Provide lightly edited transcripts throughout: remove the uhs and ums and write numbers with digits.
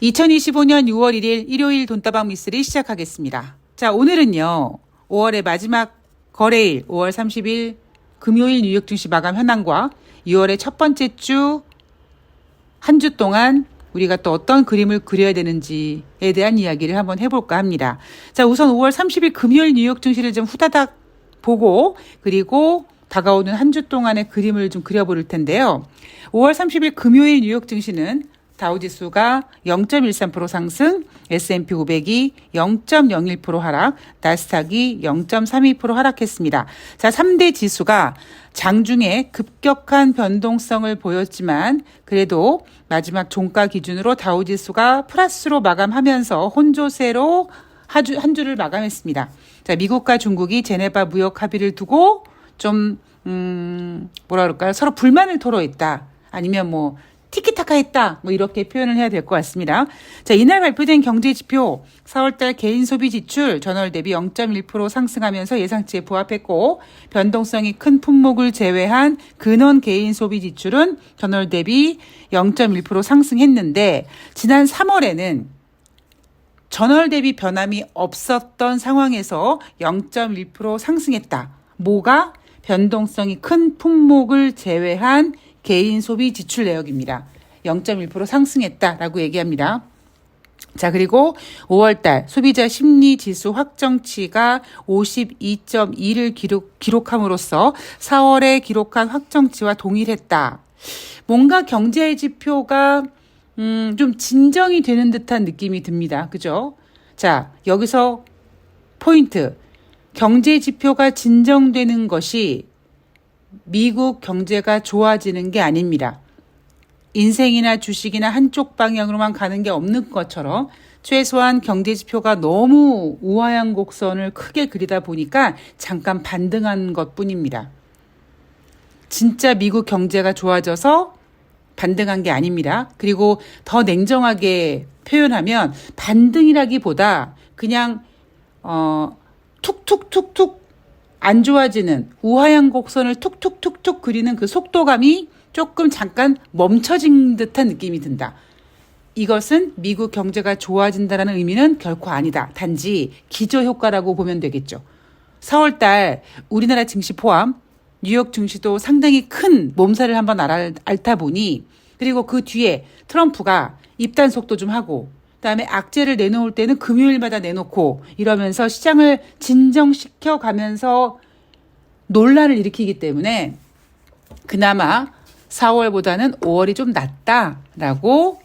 2025년 6월 1일 일요일 돈다방 미스를 시작하겠습니다. 자, 오늘은요. 5월의 마지막 거래일 5월 30일 금요일 뉴욕 증시 마감 현황과 6월의 첫 번째 주 한 주 동안 우리가 또 어떤 그림을 그려야 되는지에 대한 이야기를 한번 해볼까 합니다. 자, 우선 5월 30일 금요일 뉴욕 증시를 좀 후다닥 보고 그리고 다가오는 한 주 동안의 그림을 좀 그려볼 텐데요. 5월 30일 금요일 뉴욕 증시는 다우지수가 0.13% 상승, S&P 500이 0.01% 하락, 나스닥이 0.32% 하락했습니다. 자, 3대 지수가 장중에 급격한 변동성을 보였지만 그래도 마지막 종가 기준으로 다우지수가 플러스로 마감하면서 혼조세로 한 주를 마감했습니다. 자, 미국과 중국이 제네바 무역 합의를 두고 좀 뭐라 그럴까요? 서로 불만을 토로했다. 아니면 뭐 티키타카 했다. 뭐 이렇게 표현을 해야 될 것 같습니다. 자, 이날 발표된 경제 지표 4월달 개인 소비 지출 전월 대비 0.1% 상승하면서 예상치에 부합했고 변동성이 큰 품목을 제외한 근원 개인 소비 지출은 전월 대비 0.1% 상승했는데 지난 3월에는 전월 대비 변함이 없었던 상황에서 0.1% 상승했다. 뭐가? 변동성이 큰 품목을 제외한 개인 소비 지출 내역입니다. 0.1% 상승했다라고 얘기합니다. 자, 그리고 5월달 소비자 심리 지수 확정치가 52.2를 기록함으로써 4월에 기록한 확정치와 동일했다. 뭔가 경제 지표가 좀 진정이 되는 듯한 느낌이 듭니다. 그죠? 자, 여기서 포인트. 경제 지표가 진정되는 것이 미국 경제가 좋아지는 게 아닙니다. 인생이나 주식이나 한쪽 방향으로만 가는 게 없는 것처럼 최소한 경제 지표가 너무 우하향 곡선을 크게 그리다 보니까 잠깐 반등한 것뿐입니다. 진짜 미국 경제가 좋아져서 반등한 게 아닙니다. 그리고 더 냉정하게 표현하면 반등이라기보다 그냥 툭툭툭툭 안 좋아지는 우하향 곡선을 툭툭툭툭 그리는 그 속도감이 조금 잠깐 멈춰진 듯한 느낌이 든다. 이것은 미국 경제가 좋아진다는 의미는 결코 아니다. 단지 기저효과라고 보면 되겠죠. 4월달 우리나라 증시 포함 뉴욕 증시도 상당히 큰 몸살을 한번 앓다 보니 그리고 그 뒤에 트럼프가 입단 속도 좀 하고 그다음에 악재를 내놓을 때는 금요일마다 내놓고 이러면서 시장을 진정시켜 가면서 논란을 일으키기 때문에 그나마 4월보다는 5월이 좀 낫다라고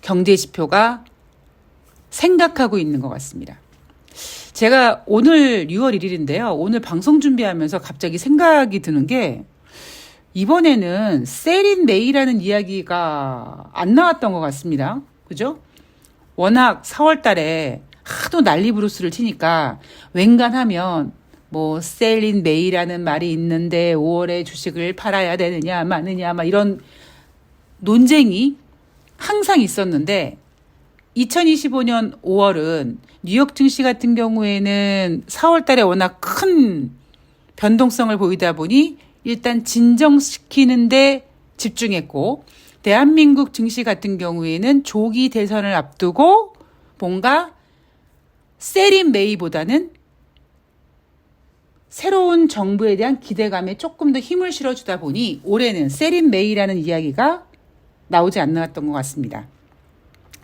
경제 지표가 생각하고 있는 것 같습니다. 제가 오늘 6월 1일인데요. 오늘 방송 준비하면서 갑자기 생각이 드는 게 이번에는 셀인 메이라는 이야기가 안 나왔던 것 같습니다. 그죠? 워낙 4월 달에 하도 난리 부르스를 치니까 웬간하면 뭐 셀인 메이라는 말이 있는데 5월에 주식을 팔아야 되느냐 마느냐 막 이런 논쟁이 항상 있었는데 2025년 5월은 뉴욕 증시 같은 경우에는 4월 달에 워낙 큰 변동성을 보이다 보니 일단 진정시키는데 집중했고 대한민국 증시 같은 경우에는 조기 대선을 앞두고 뭔가 셀인 메이보다는 새로운 정부에 대한 기대감에 조금 더 힘을 실어주다 보니 올해는 셀인 메이라는 이야기가 나오지 않았던 것 같습니다.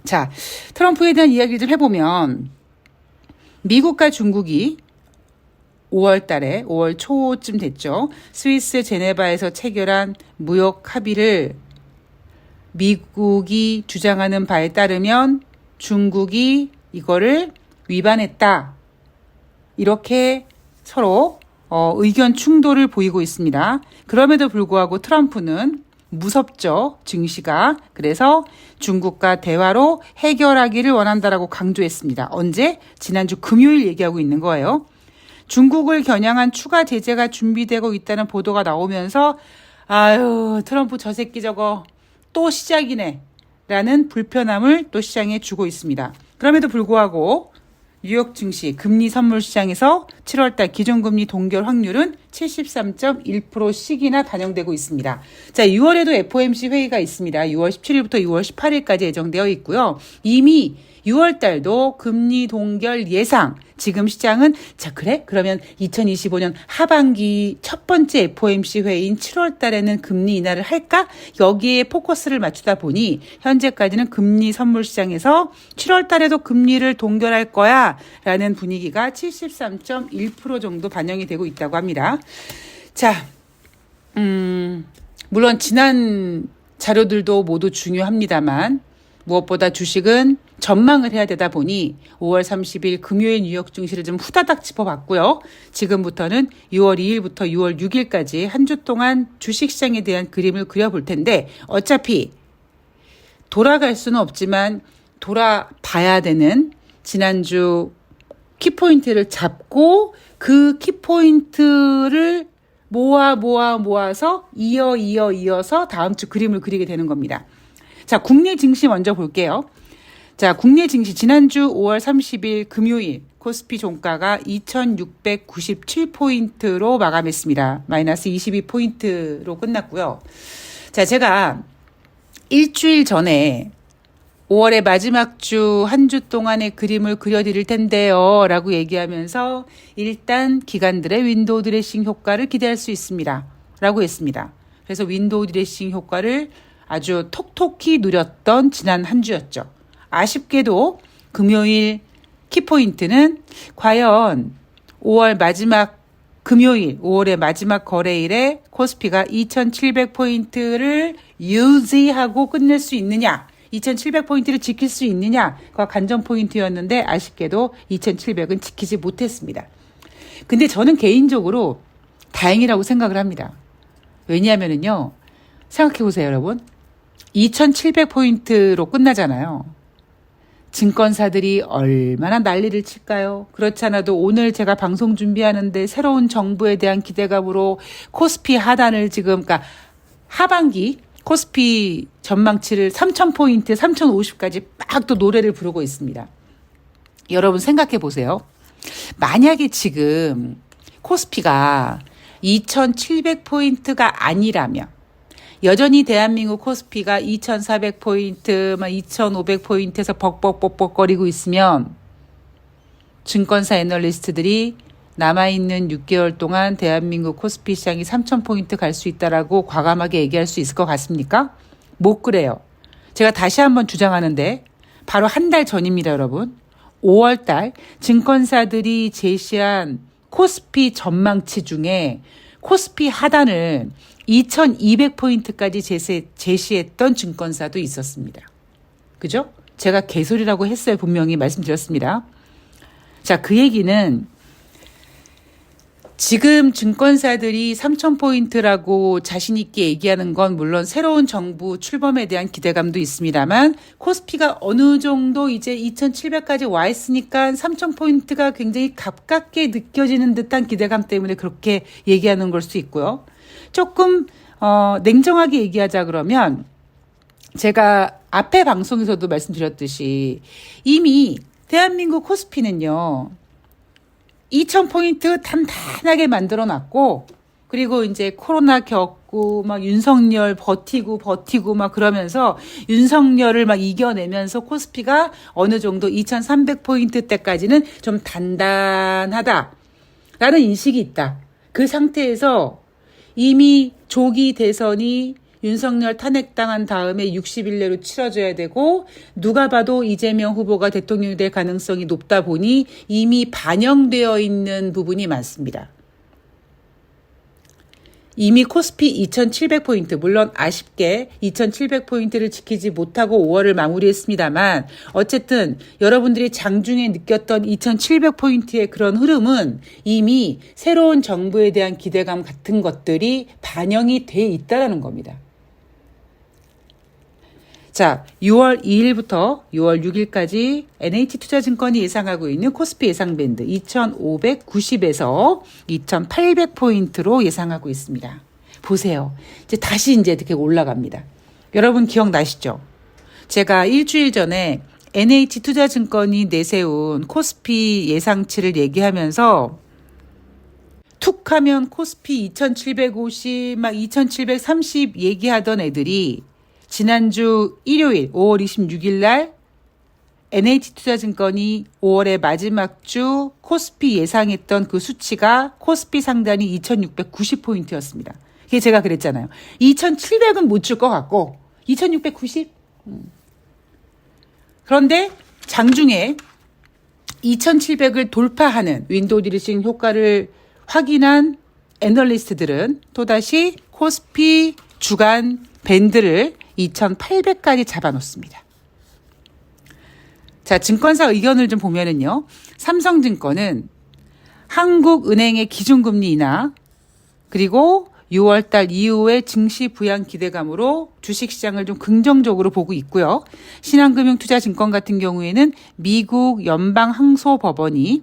자, 트럼프에 대한 이야기를 좀 해보면 미국과 중국이 5월 달에 5월 초쯤 됐죠. 스위스 제네바에서 체결한 무역 합의를 미국이 주장하는 바에 따르면 중국이 이거를 위반했다. 이렇게 서로 의견 충돌을 보이고 있습니다. 그럼에도 불구하고 트럼프는 무섭죠. 증시가. 그래서 중국과 대화로 해결하기를 원한다라고 강조했습니다. 언제? 지난주 금요일 얘기하고 있는 거예요. 중국을 겨냥한 추가 제재가 준비되고 있다는 보도가 나오면서 아유 트럼프 저 새끼 저거 또 시작이네 라는 불편함을 또 시장에 주고 있습니다. 그럼에도 불구하고 뉴욕 증시 금리 선물 시장에서 7월달 기존금리 동결 확률은 73.1%씩이나 반영되고 있습니다. 자, 6월에도 FOMC 회의가 있습니다. 6월 17일부터 6월 18일까지 예정되어 있고요. 이미 6월 달도 금리 동결 예상. 지금 시장은 자 그래? 그러면 2025년 하반기 첫 번째 FOMC 회의인 7월 달에는 금리 인하를 할까? 여기에 포커스를 맞추다 보니 현재까지는 금리 선물 시장에서 7월 달에도 금리를 동결할 거야 라는 분위기가 73.1% 정도 반영이 되고 있다고 합니다. 자, 물론 지난 자료들도 모두 중요합니다만 무엇보다 주식은 전망을 해야 되다 보니 5월 30일 금요일 뉴욕 증시를 좀 후다닥 짚어봤고요. 지금부터는 6월 2일부터 6월 6일까지 한 주 동안 주식시장에 대한 그림을 그려볼 텐데 어차피 돌아갈 수는 없지만 돌아봐야 되는 지난주 키포인트를 잡고 그 키포인트를 모아서 이어서 다음 주 그림을 그리게 되는 겁니다. 자, 국내 증시 먼저 볼게요. 자, 국내 증시 지난주 5월 30일 금요일 코스피 종가가 2697포인트로 마감했습니다. 마이너스 22포인트로 끝났고요. 자, 제가 일주일 전에 5월의 마지막 주 한 주 동안의 그림을 그려드릴 텐데요 라고 얘기하면서 일단 기관들의 윈도우 드레싱 효과를 기대할 수 있습니다 라고 했습니다. 그래서 윈도우 드레싱 효과를 아주 톡톡히 누렸던 지난 한 주였죠. 아쉽게도 금요일 키포인트는 과연 5월 마지막 금요일 5월의 마지막 거래일에 코스피가 2700포인트를 유지하고 끝낼 수 있느냐 2700포인트를 지킬 수 있느냐가 관전 포인트였는데 아쉽게도 2700은 지키지 못했습니다. 근데 저는 개인적으로 다행이라고 생각을 합니다. 왜냐하면요. 생각해보세요, 여러분. 2700포인트로 끝나잖아요. 증권사들이 얼마나 난리를 칠까요? 그렇지 않아도 오늘 제가 방송 준비하는데 새로운 정부에 대한 기대감으로 코스피 하단을 지금, 그러니까 하반기 코스피 전망치를 3000포인트, 3050까지 막 또 노래를 부르고 있습니다. 여러분 생각해 보세요. 만약에 지금 코스피가 2700포인트가 아니라면 여전히 대한민국 코스피가 2400포인트, 2500포인트에서 벅벅벅벅거리고 있으면 증권사 애널리스트들이 남아있는 6개월 동안 대한민국 코스피 시장이 3000포인트 갈 수 있다라고 과감하게 얘기할 수 있을 것 같습니까? 못 그래요. 제가 다시 한번 주장하는데 바로 한 달 전입니다, 여러분. 5월 달 증권사들이 제시한 코스피 전망치 중에 코스피 하단을 2200포인트까지 제시했던 증권사도 있었습니다. 그죠? 제가 개소리라고 했어요. 분명히 말씀드렸습니다. 자, 그 얘기는 지금 증권사들이 3000포인트라고 자신있게 얘기하는 건 물론 새로운 정부 출범에 대한 기대감도 있습니다만 코스피가 어느 정도 이제 2700까지 와 있으니까 3000포인트가 굉장히 가깝게 느껴지는 듯한 기대감 때문에 그렇게 얘기하는 걸 수 있고요. 조금 냉정하게 얘기하자 그러면 제가 앞에 방송에서도 말씀드렸듯이 이미 대한민국 코스피는요. 2000포인트 단단하게 만들어 놨고 그리고 이제 코로나 겪고 막 윤석열 버티고 막 그러면서 윤석열을 막 이겨내면서 코스피가 어느 정도 2300포인트 때까지는 좀 단단하다라는 인식이 있다. 그 상태에서 이미 조기 대선이 윤석열 탄핵당한 다음에 60일 내로 치러져야 되고 누가 봐도 이재명 후보가 대통령이 될 가능성이 높다 보니 이미 반영되어 있는 부분이 많습니다. 이미 코스피 2700포인트, 물론 아쉽게 2700포인트를 지키지 못하고 5월을 마무리했습니다만 어쨌든 여러분들이 장중에 느꼈던 2700포인트의 그런 흐름은 이미 새로운 정부에 대한 기대감 같은 것들이 반영이 돼 있다는 겁니다. 자, 6월 2일부터 6월 6일까지 NH투자증권이 예상하고 있는 코스피 예상 밴드 2590에서 2800포인트로 예상하고 있습니다. 보세요. 이제 다시 이제 이렇게 올라갑니다. 여러분 기억나시죠? 제가 일주일 전에 NH투자증권이 내세운 코스피 예상치를 얘기하면서 툭 하면 코스피 2750, 막 2730 얘기하던 애들이 지난주 일요일 5월 26일 날 NH투자증권이 5월의 마지막 주 코스피 예상했던 그 수치가 코스피 상단이 2690포인트였습니다. 그게 제가 그랬잖아요. 2700은 못 줄 것 같고 2690? 그런데 장중에 2700을 돌파하는 윈도우 드레싱 효과를 확인한 애널리스트들은 또다시 코스피 주간 밴드를 2800까지 잡아놓습니다. 자, 증권사 의견을 좀 보면은요. 삼성증권은 한국은행의 기준금리 인하 그리고 6월달 이후의 증시 부양 기대감으로 주식시장을 좀 긍정적으로 보고 있고요. 신한금융투자증권 같은 경우에는 미국 연방항소법원이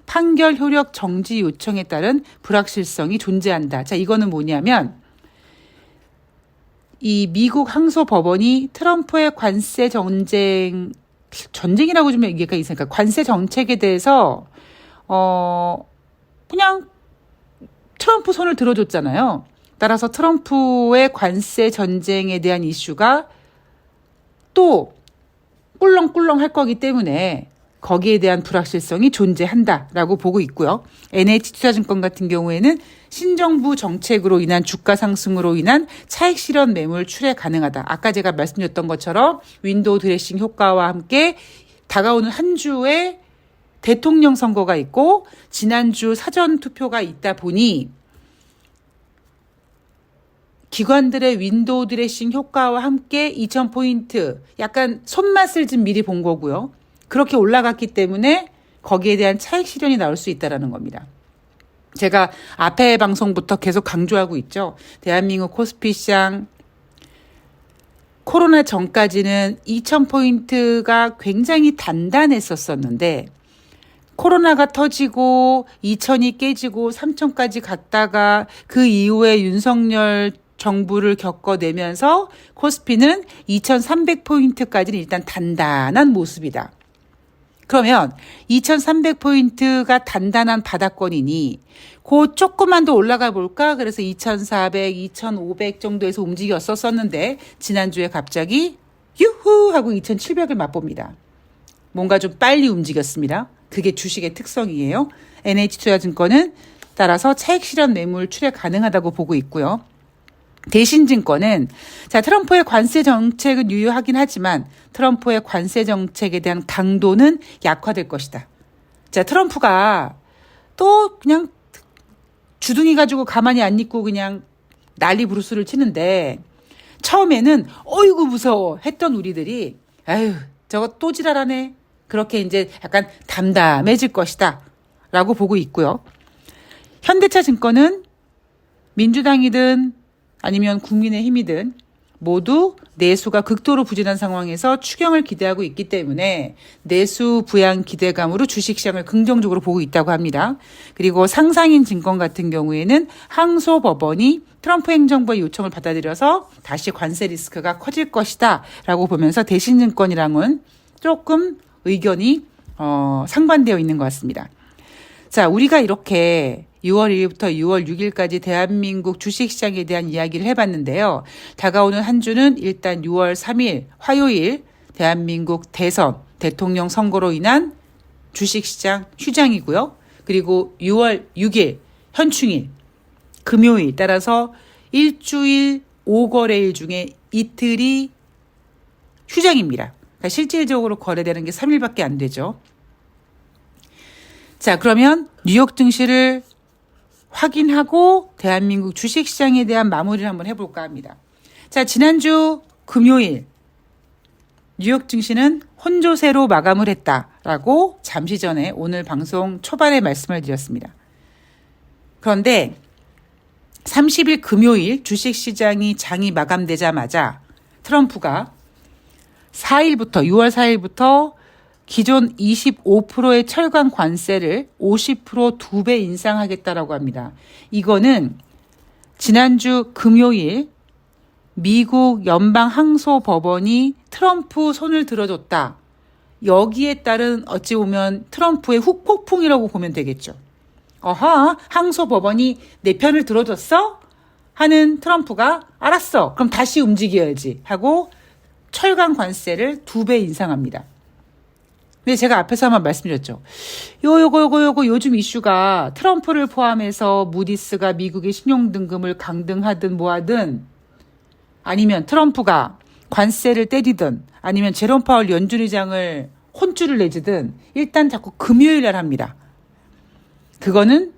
판결 효력 정지 요청에 따른 불확실성이 존재한다. 자, 이거는 뭐냐면 이 미국 항소법원이 트럼프의 관세 전쟁이라고 좀 얘기가 있으니까 관세 정책에 대해서 그냥 트럼프 손을 들어줬잖아요. 따라서 트럼프의 관세 전쟁에 대한 이슈가 또 꿀렁꿀렁 할 거기 때문에 거기에 대한 불확실성이 존재한다라고 보고 있고요. NH투자증권 같은 경우에는 신정부 정책으로 인한 주가 상승으로 인한 차익 실현 매물 출회 가능하다. 아까 제가 말씀드렸던 것처럼 윈도우 드레싱 효과와 함께 다가오는 한 주에 대통령 선거가 있고 지난주 사전 투표가 있다 보니 기관들의 윈도우 드레싱 효과와 함께 2000포인트 약간 손맛을 좀 미리 본 거고요. 그렇게 올라갔기 때문에 거기에 대한 차익 실현이 나올 수 있다는 겁니다. 제가 앞에 방송부터 계속 강조하고 있죠. 대한민국 코스피 시장 코로나 전까지는 2000포인트가 굉장히 단단했었는데 코로나가 터지고 2000이 깨지고 3000까지 갔다가 그 이후에 윤석열 정부를 겪어내면서 코스피는 2300포인트까지는 일단 단단한 모습이다. 그러면 2300포인트가 단단한 바닥권이니 그 조금만 더 올라가 볼까? 그래서 2400, 2500 정도에서 움직였었는데 지난주에 갑자기 유후 하고 2700을 맛봅니다. 뭔가 좀 빨리 움직였습니다. 그게 주식의 특성이에요. NH투자증권은 따라서 차익 실현 매물 출회 가능하다고 보고 있고요. 대신증권은 자 트럼프의 관세 정책은 유효하긴 하지만 트럼프의 관세 정책에 대한 강도는 약화될 것이다. 자 트럼프가 또 그냥 주둥이 가지고 가만히 안 있고 그냥 난리 부르스를 치는데 처음에는 어이구 무서워 했던 우리들이 아유 저거 또 지랄하네. 그렇게 이제 약간 담담해질 것이다 라고 보고 있고요. 현대차증권은 민주당이든 아니면 국민의힘이든 모두 내수가 극도로 부진한 상황에서 추경을 기대하고 있기 때문에 내수 부양 기대감으로 주식시장을 긍정적으로 보고 있다고 합니다. 그리고 상상인 증권 같은 경우에는 항소법원이 트럼프 행정부의 요청을 받아들여서 다시 관세 리스크가 커질 것이다 라고 보면서 대신증권이랑은 조금 의견이 상반되어 있는 것 같습니다. 자, 우리가 이렇게 6월 1일부터 6월 6일까지 대한민국 주식시장에 대한 이야기를 해봤는데요. 다가오는 한 주는 일단 6월 3일 화요일 대한민국 대선 대통령 선거로 인한 주식시장 휴장이고요. 그리고 6월 6일 현충일 금요일 따라서 일주일 5거래일 중에 이틀이 휴장입니다. 그러니까 실질적으로 거래되는 게 3일밖에 안 되죠. 자, 그러면 뉴욕 증시를 확인하고 대한민국 주식시장에 대한 마무리를 한번 해볼까 합니다. 자, 지난주 금요일 뉴욕 증시는 혼조세로 마감을 했다라고 잠시 전에 오늘 방송 초반에 말씀을 드렸습니다. 그런데 30일 금요일 주식시장이 장이 마감되자마자 트럼프가 6월 4일부터 기존 25%의 철강 관세를 50% 2배 인상하겠다라고 합니다. 이거는 지난주 금요일 미국 연방항소법원이 트럼프 손을 들어줬다. 여기에 따른 어찌 보면 트럼프의 후폭풍이라고 보면 되겠죠. 어하, 항소법원이 내 편을 들어줬어? 하는 트럼프가 알았어. 그럼 다시 움직여야지 하고 철강 관세를 2배 인상합니다. 근데 제가 앞에서 한번 말씀드렸죠. 요거 요즘 이슈가 트럼프를 포함해서 무디스가 미국의 신용등급을 강등하든 뭐하든 아니면 트럼프가 관세를 때리든 아니면 제롬 파월 연준 의장을 혼쭐을 내지든 일단 자꾸 금요일날 합니다. 그거는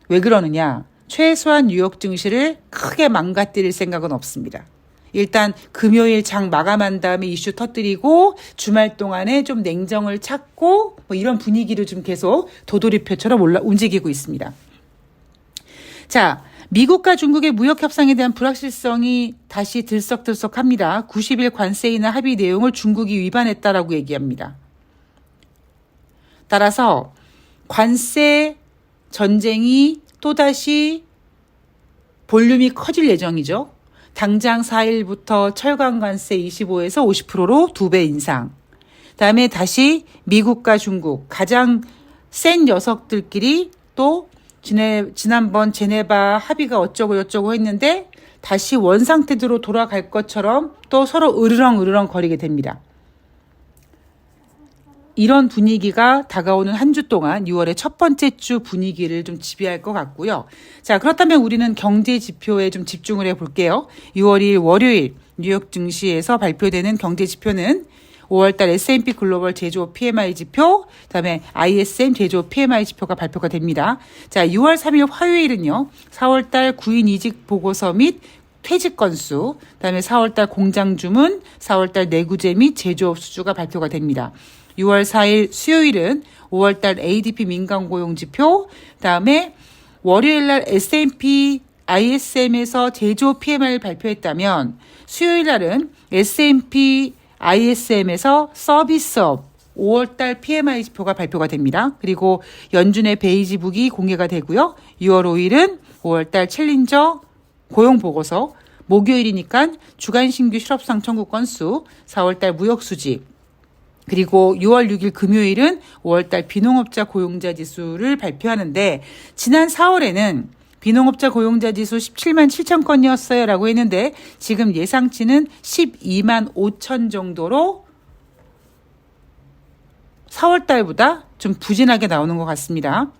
왜 그러느냐? 최소한 뉴욕 증시를 크게 망가뜨릴 생각은 없습니다. 일단 금요일 장 마감한 다음에 이슈 터뜨리고 주말 동안에 좀 냉정을 찾고 뭐 이런 분위기를 좀 계속 도돌이표처럼 움직이고 있습니다. 자, 미국과 중국의 무역 협상에 대한 불확실성이 다시 들썩들썩합니다. 90일 관세 인하 합의 내용을 중국이 위반했다라고 얘기합니다. 따라서 관세 전쟁이 또다시 볼륨이 커질 예정이죠. 당장 4일부터 철강 관세 25에서 50%로 2배 인상. 다음에 다시 미국과 중국 가장 센 녀석들끼리 또 지난번 제네바 합의가 어쩌고 저쩌고 했는데 다시 원상태대로 돌아갈 것처럼 또 서로 으르렁 거리게 됩니다. 이런 분위기가 다가오는 한 주 동안 6월의 첫 번째 주 분위기를 좀 지배할 것 같고요. 자, 그렇다면 우리는 경제 지표에 좀 집중을 해볼게요. 6월 2일 월요일 뉴욕 증시에서 발표되는 경제 지표는 5월달 S&P 글로벌 제조업 PMI 지표, 그다음에 ISM 제조업 PMI 지표가 발표가 됩니다. 자, 6월 3일 화요일은요. 4월달 구인 이직 보고서 및 퇴직 건수, 그다음에 4월달 공장 주문, 4월달 내구재 및 제조업 수주가 발표가 됩니다. 6월 4일 수요일은 5월달 ADP 민간 고용 지표, 그다음에 월요일날 S&P ISM에서 제조업 PMI를 발표했다면 수요일날은 S&P ISM에서 서비스업 5월달 PMI 지표가 발표가 됩니다. 그리고 연준의 베이지북이 공개가 되고요. 6월 5일은 5월달 챌린저 고용보고서, 목요일이니까 주간 신규 실업상 청구 건수, 4월달 무역수지, 그리고 6월 6일 금요일은 5월달 비농업자 고용자 지수를 발표하는데 지난 4월에는 비농업자 고용자 지수 17만 7천 건이었어요 라고 했는데 지금 예상치는 12만 5천 정도로 4월달보다 좀 부진하게 나오는 것 같습니다.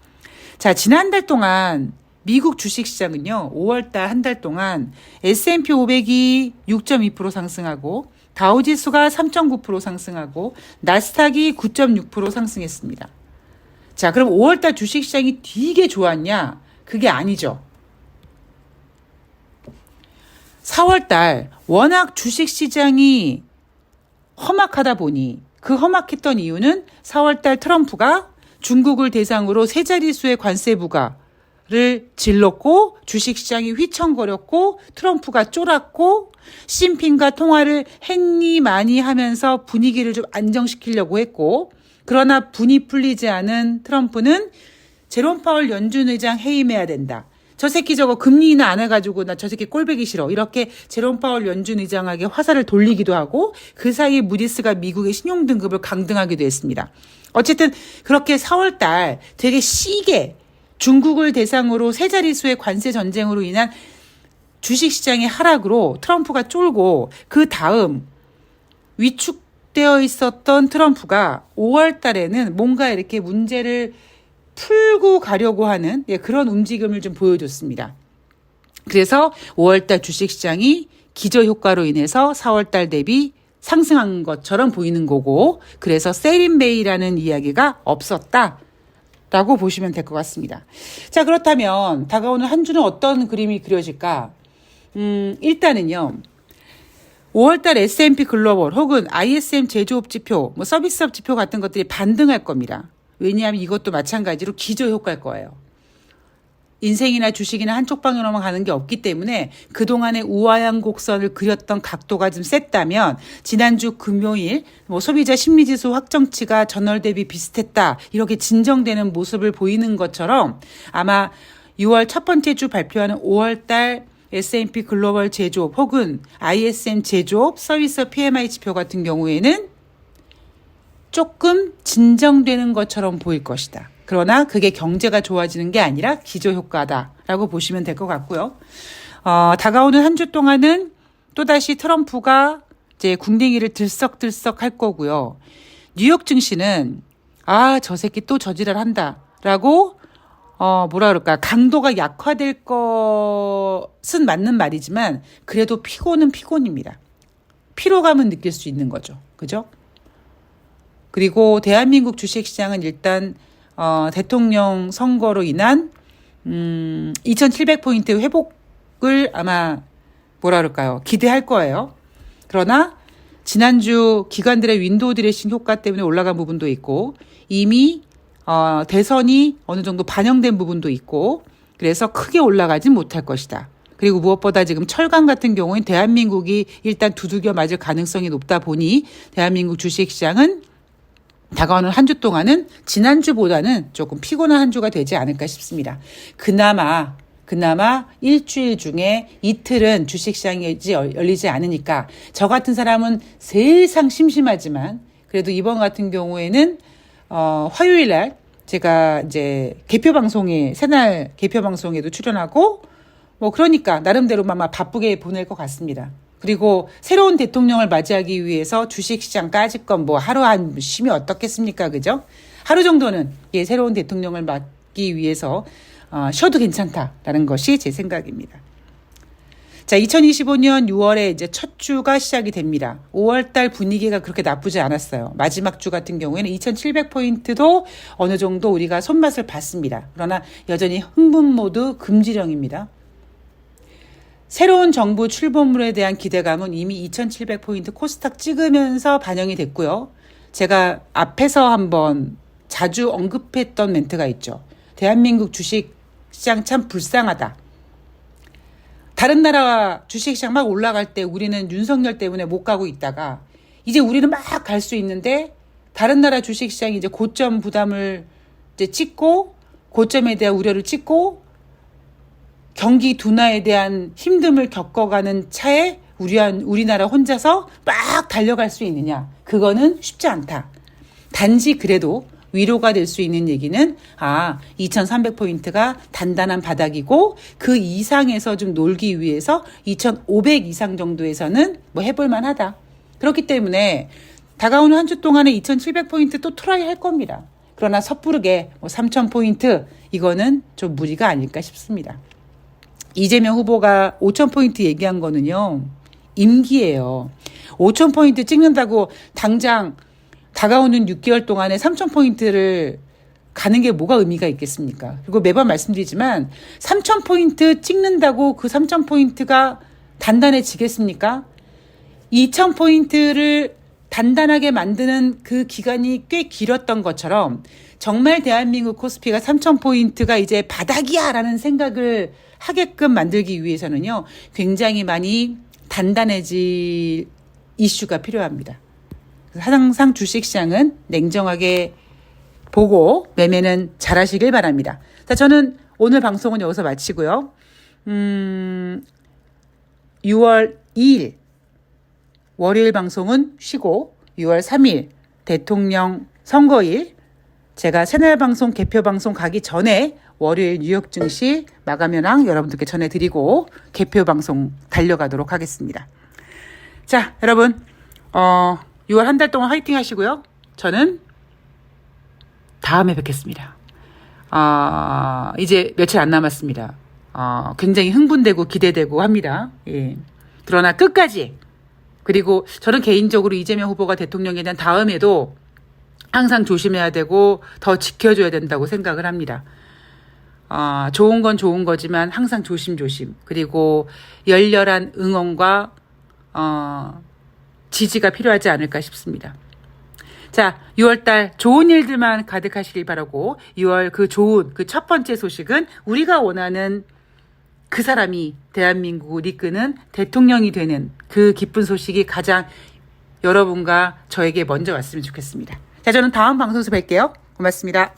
자, 지난달 동안 미국 주식시장은요. 5월달 한 달 동안 S&P 500이 6.2% 상승하고 다우지수가 3.9% 상승하고 나스닥이 9.6% 상승했습니다. 자, 그럼 5월달 주식시장이 되게 좋았냐? 그게 아니죠. 4월달 워낙 주식시장이 험악하다 보니 그 험악했던 이유는 4월달 트럼프가 중국을 대상으로 세 자릿수의 관세 부과를 질렀고 주식시장이 휘청거렸고 트럼프가 쫄았고 시진핑과 통화를 했니 많이 하면서 분위기를 좀 안정시키려고 했고 그러나 분이 풀리지 않은 트럼프는 제롬 파월 연준 의장 해임해야 된다. 저 새끼 저거 금리 인하 안 해가지고 나 저 새끼 꼴보기 싫어. 이렇게 제롬 파월 연준 의장에게 화살을 돌리기도 하고 그 사이에 무디스가 미국의 신용등급을 강등하기도 했습니다. 어쨌든 그렇게 4월달 되게 시게 중국을 대상으로 세 자릿수의 관세 전쟁으로 인한 주식시장의 하락으로 트럼프가 쫄고 그 다음 위축되어 있었던 트럼프가 5월 달에는 뭔가 이렇게 문제를 풀고 가려고 하는 그런 움직임을 좀 보여줬습니다. 그래서 5월 달 주식시장이 기저효과로 인해서 4월 달 대비 상승한 것처럼 보이는 거고 그래서 셀인메이라는 이야기가 없었다. 라고 보시면 될 것 같습니다. 자, 그렇다면 다가오는 한 주는 어떤 그림이 그려질까? 일단은요. 5월달 S&P 글로벌 혹은 ISM 제조업 지표, 뭐 서비스업 지표 같은 것들이 반등할 겁니다. 왜냐하면 이것도 마찬가지로 기저효과일 거예요. 인생이나 주식이나 한쪽 방향으로만 가는 게 없기 때문에 그동안의 우아한 곡선을 그렸던 각도가 좀 셌다면 지난주 금요일 뭐 소비자 심리지수 확정치가 전월 대비 비슷했다. 이렇게 진정되는 모습을 보이는 것처럼 아마 6월 첫 번째 주 발표하는 5월 달 S&P 글로벌 제조업 혹은 ISM 제조업 서비스 PMI 지표 같은 경우에는 조금 진정되는 것처럼 보일 것이다. 그러나 그게 경제가 좋아지는 게 아니라 기저효과다라고 보시면 될 것 같고요. 다가오는 한 주 동안은 또다시 트럼프가 이제 궁뎅이를 들썩들썩 할 거고요. 뉴욕 증시는 저 새끼 또 저지랄 한다라고 뭐라 그럴까, 강도가 약화될 것은 맞는 말이지만 그래도 피곤은 피곤입니다. 피로감은 느낄 수 있는 거죠. 그죠? 그리고 대한민국 주식시장은 일단 대통령 선거로 인한 2700포인트 회복을 아마 뭐라 그럴까요? 기대할 거예요. 그러나 지난주 기관들의 윈도우 드레싱 효과 때문에 올라간 부분도 있고 이미 대선이 어느 정도 반영된 부분도 있고 그래서 크게 올라가진 못할 것이다. 그리고 무엇보다 지금 철강 같은 경우는 대한민국이 일단 두들겨 맞을 가능성이 높다 보니 대한민국 주식시장은 다가오는 한 주 동안은 지난주보다는 조금 피곤한 한 주가 되지 않을까 싶습니다. 그나마 일주일 중에 이틀은 주식시장이 열리지 않으니까 저 같은 사람은 세상 심심하지만 그래도 이번 같은 경우에는 화요일 날 제가 이제 새날 개표 방송에도 출연하고 그러니까 나름대로 아마 바쁘게 보낼 것 같습니다. 그리고 새로운 대통령을 맞이하기 위해서 주식시장 까짓건 하루 한 쉬면 어떻겠습니까? 그죠? 하루 정도는 새로운 대통령을 맞기 위해서 쉬어도 괜찮다라는 것이 제 생각입니다. 자, 2025년 6월에 이제 첫 주가 시작이 됩니다. 5월 달 분위기가 그렇게 나쁘지 않았어요. 마지막 주 같은 경우에는 2700포인트도 어느 정도 우리가 손맛을 봤습니다. 그러나 여전히 흥분 모드 금지령입니다. 새로운 정부 출범물에 대한 기대감은 이미 2700포인트 코스닥 찍으면서 반영이 됐고요. 제가 앞에서 한번 자주 언급했던 멘트가 있죠. 대한민국 주식시장 참 불쌍하다. 다른 나라 주식시장 막 올라갈 때 우리는 윤석열 때문에 못 가고 있다가 이제 우리는 막 갈 수 있는데 다른 나라 주식시장이 이제 고점 부담을 이제 찍고 고점에 대한 우려를 찍고 경기 둔화에 대한 힘듦을 겪어가는 차에 우리나라 혼자서 막 달려갈 수 있느냐. 그거는 쉽지 않다. 단지 그래도 위로가 될 수 있는 얘기는 2300포인트가 단단한 바닥이고 그 이상에서 좀 놀기 위해서 2500 이상 정도에서는 해볼 만하다. 그렇기 때문에 다가오는 한 주 동안에 2700포인트 또 트라이 할 겁니다. 그러나 섣부르게 3000포인트 이거는 좀 무리가 아닐까 싶습니다. 이재명 후보가 5000포인트 얘기한 거는요. 임기예요. 5000포인트 찍는다고 당장 다가오는 6개월 동안에 3000포인트를 가는 게 뭐가 의미가 있겠습니까? 그리고 매번 말씀드리지만 3000포인트 찍는다고 그 3000포인트가 단단해지겠습니까? 2000포인트를 단단하게 만드는 그 기간이 꽤 길었던 것처럼 정말 대한민국 코스피가 3000포인트가 이제 바닥이야 라는 생각을 하게끔 만들기 위해서는요. 굉장히 많이 단단해질 이슈가 필요합니다. 항상 주식시장은 냉정하게 보고 매매는 잘 하시길 바랍니다. 자, 저는 오늘 방송은 여기서 마치고요. 6월 2일 월요일 방송은 쉬고 6월 3일 대통령 선거일 제가 새날 방송 개표 방송 가기 전에 월요일 뉴욕 증시 마감 현황 여러분들께 전해드리고 개표 방송 달려가도록 하겠습니다. 자, 여러분 6월 한 달 동안 화이팅 하시고요. 저는 다음에 뵙겠습니다. 이제 며칠 안 남았습니다. 굉장히 흥분되고 기대되고 합니다. 예. 그러나 끝까지 그리고 저는 개인적으로 이재명 후보가 대통령이 된 다음에도 항상 조심해야 되고 더 지켜줘야 된다고 생각을 합니다. 좋은 건 좋은 거지만 항상 조심조심 그리고 열렬한 응원과 지지가 필요하지 않을까 싶습니다. 자, 6월달 좋은 일들만 가득하시길 바라고 6월 그 좋은 그 첫 번째 소식은 우리가 원하는 그 사람이 대한민국을 이끄는 대통령이 되는 그 기쁜 소식이 가장 여러분과 저에게 먼저 왔으면 좋겠습니다. 자, 저는 다음 방송에서 뵐게요. 고맙습니다.